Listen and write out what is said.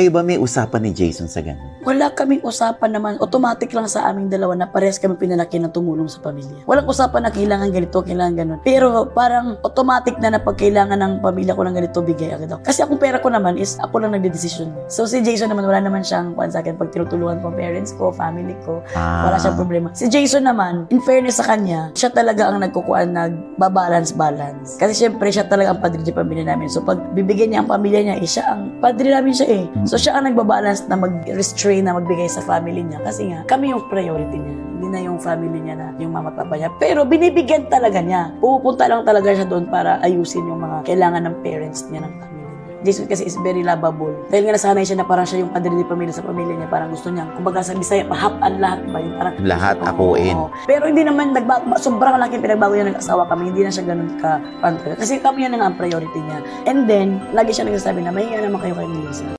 Kayo ba may usapan ni Jason sa ganun? Wala kaming usapan naman. Automatic lang sa aming dalawa na parehas kami pinalaki na tumulong sa pamilya. Walang usapan na kailangan ganito, kailangan ganun. Pero parang automatic na pag kailangan ng pamilya ko ng ganito, bigay agad ako. Kasi akong pera ko naman is ako lang nagde-decision. So si Jason naman, wala naman siyang kuwan sa akin pag tinutulungan ko parents ko, family ko. Wala siyang problema. Si Jason naman, in fairness sa kanya, siya talaga ang nagkukuan, nagbabalance. Kasi syempre siya talaga ang padre ng pamilya namin. So pag bibigyan niya ang pamilya niya, siya ang padre namin siya eh. So siya ang nagbabalance na mag-restrain na magbigay sa family niya. Kasi nga, kami yung priority niya. Hindi na yung family niya na yung mama at papa niya. Pero binibigyan talaga niya. Pupunta lang talaga siya doon para ayusin yung mga kailangan ng parents niya ng family niya. Jason kasi is very lovable. Dahil nga nasanay siya na parang siya yung padre ng pamilya sa pamilya niya. Parang gusto niya. Kumbaga sa Bisaya, mahap-an lahat ba yun? Parang, lahat akuin. Pero hindi naman sobrang laki pinagbago niya nag-asawa kami. Hindi na siya ganun ka-pantay. Kasi kami yan ang priority niya. And then, lagi siya nagsasabi na mahinga naman kayo kay Melissa.